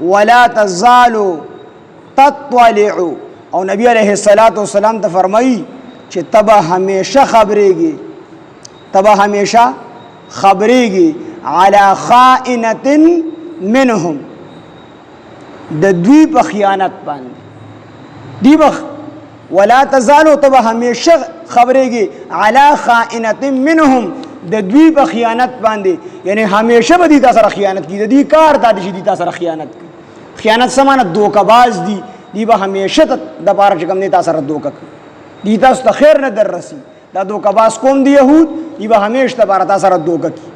ولا تزالو تطلع او نبی علیہ الصلوۃ والسلام ته فرمایي چې تبا همیشه خبرېږي على خائنة منهم د دوی په خیانت باندې دی بخ ولا تزالو تبا همیشه خبرېږي على خائنة منهم د دوی په خیانت باندې یعنی همیشه به دي تاسو سره خیانت کوي د دې کار ته دي تاسو سره خیانت کوي خیانت سمانه دوکباز دی به همیشه د بار چې کوم دي تاسو سره دوکه کوي دي تاسو ته خیر نه در رسی دا دوکباز کوم دی يهود دی به همیشه د بار تاسو سره دوکه کوي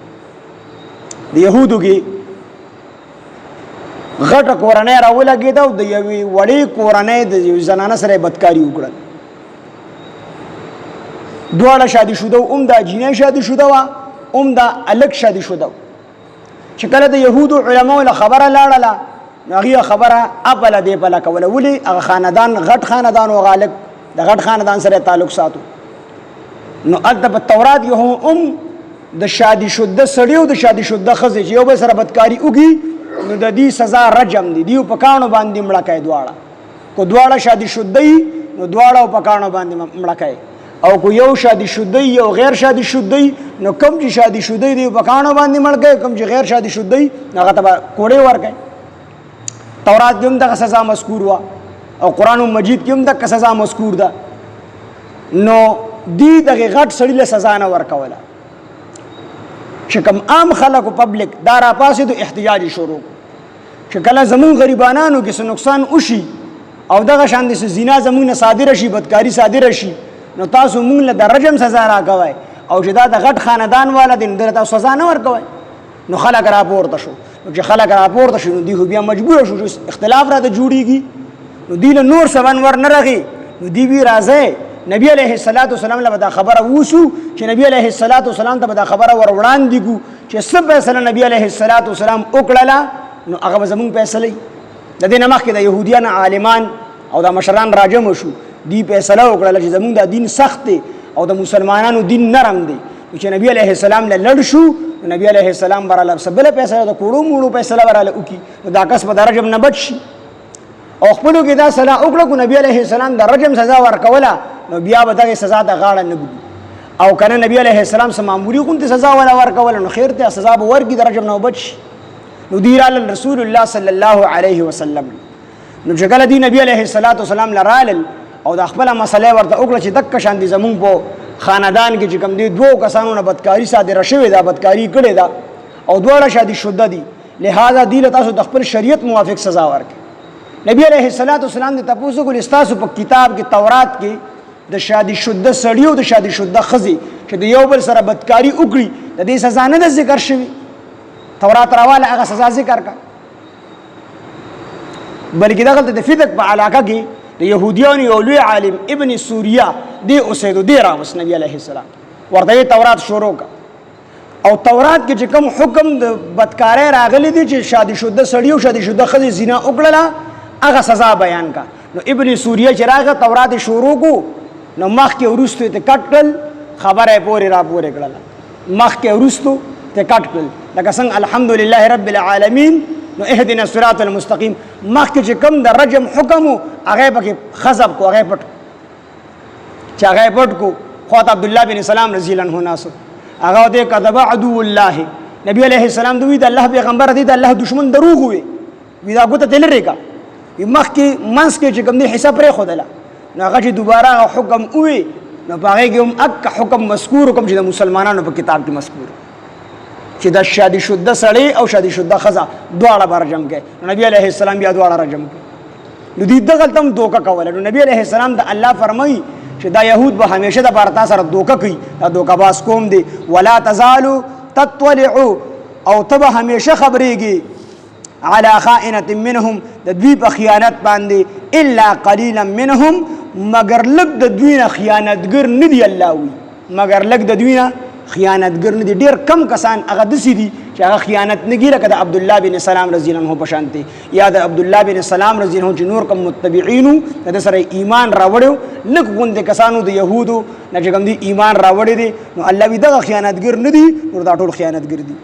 د يهودو کې غټه کورنۍ راولګېده او د یوې وړې کورنۍ د یو زنانه سره بدکاري وکړه دواړه شادي شوده او دا جینۍ شادي شوده وا دا الګ شادي شوده چې کله د يهودو علماء له خبره لاړله هغه خبره اپل دی په لکول ولي هغه خاندان غټ خاندان او غالب د غټ خاندان سره تعلق ساتو نو ادب التورات یو د شادي شوده سړی او د شادي شوده خزې چې یو به سره بدکاری وکي نو د دې سزا رجم دی دیو په کانو باندې مړه کوي دواړه کو دواړه شادي شوده نو دواړه په کانو باندې مړه کوي او کو یو شادي شوده یو غیر شادي شوده نو کم چې شادي شوده دی په کانو باندې مړ کوي کم چې غیر شادي شوده هغه ته کوړې ور کوي تورات کې هم دغه سزا مذکور وا او قران مجید کې هم دغه سزا مذکور ده نو دی دغه غټ سړی له سزا نه ورکوله چې کوم عام خلکو پبلک دا را پاسې د احتجاج شروع چې کله زمون غریبانو کې څه نقصان وشي او دغه شان د زنا زمون نه صادره شي بدکاری صادره شي نو تاسو مونږ له درجم سزا راکوي او چې دا د غټ خاندان والا دین درته سزا نه ورکوي نو خلک راپورته شو چې خلک راپورته شو دی خو بیا مجبور شو اختلاف را ته جوړیږي نو دی له نور سبن ور نه رغي نو دی وی راځي نبی علیہ الصلوۃ والسلام له دا خبره وشو چې نبی علیہ الصلوۃ والسلام ته دا خبره ور وړاندې کو چې سب فیصله نبی علیہ الصلوۃ والسلام وکړه نو هغه زمون فیصله د دې نمخ کې د يهوديان عالمان او د مشران راجم شو دی فیصله وکړه چې زمون د دین سخت او د مسلمانانو دین نرم دی چې نبی علیہ السلام له لړ شو نبی علیہ السلام براله سبله فیصله د کوړو موړو فیصله براله وکي دا کس په درجه نه بچ شي او خپلو کې دا صلاح وکړه کو نبی علیہ السلام د رجم سزا ورکوله نو بیا به دغه سزا د غاړه نه ګدو او کنه نبی علیہ السلام سم معمولی کوم سزا ولا ورکوله نو خیر ته سزا به ورګي د رجم نه بچ نو دیرال رسول الله صلی الله علیه وسلم نو چې کله دی نبی علیہ الصلوۃ والسلام لرال او د خپل مسله ورته وکړه چې دک شان دي زمون په خاندان کې چې کوم دي دوه کسانو نه بدکاری صادره شوې ده بدکاری کړې ده او دواړه شادي شوده دي لہذا دی له تاسو د خپل شریعت موافق سزا ورکړي نبی علیہ الصلوۃ والسلام د تاسو کو استاسو په کتاب کې تورات کې د شادي شوده سړی او د شادي شوده خزي چې د یو بل سره بدکاری وکړي د دې سزا نه ذکر شوی تورات راواله هغه سزا ذکر کا بلکې دغه د فدق په علاقه کې د يهوديانو یو لوی عالم ابن سوریا دی اوسېدو دی راوس نبی علیہ السلام ورته تورات شروع کا او تورات کې چې کوم حکم د بدکارۍ راغلي دي چې شادي شوده سړی او شادي شوده خزي زنا وکړه هغه سزا بیان کا نو ابن سوریا چې راغه تورات شروع کو نو مخ کې ورستو ته کټل خبره پورې را پورې کړل مخ کې ورستو ته کټل لکه څنګه الحمدلله رب العالمین نو اهدنا الصراط المستقیم مخ کې چې کوم د رجم حکم هغه پکې خزب کو هغه پټ چې هغه پټ کو خواط عبد الله بن سلام رضی الله عنه ناس هغه دې کذب عدو الله نبی علیہ السلام دوی د الله پیغمبر دی د الله دشمن دروغ وي وی دا ګوته تل ریکا مخ کې منس کې چې کوم دې حساب پرې خدلا نو هغه چې دوباره حکم وي نو هغه کې هم اک حکم مذکور کوم چې د مسلمانانو په کتاب کې مذکور چې د شادي شوده سړی او شادي شوده خزا دواړه برجم کې نبی علیہ السلام بیا دواړه رجم کې نو دې دغه تم دوکه کوله نو نبی علیہ السلام د الله فرمایي چې دا يهود به همیشه د بارتا سره دوکه کوي دا دوکه باس کوم دي ولا تزالو تطلع او تبه همیشه خبرېږي على خائنة منهم د دوی په خیانت باندې الا قليلا منهم مگر لګ د دوی نه خیانتګر نه دی الله وي مگر لګ د دوی نه خیانتګر نه دي ډېر کم کسان هغه دسي دي چې هغه خیانت نه ګیره کده عبد الله بن سلام رضی الله عنه په شانتي یا د عبد الله بن سلام رضی الله عنه چې نور کم متبعين د سره ایمان راوړو لکه غوند کسانو د يهودو نه چې کوم دي ایمان راوړي دي نو الله وی دغه خیانتګر نه دي نور دا ټول خیانتګر دي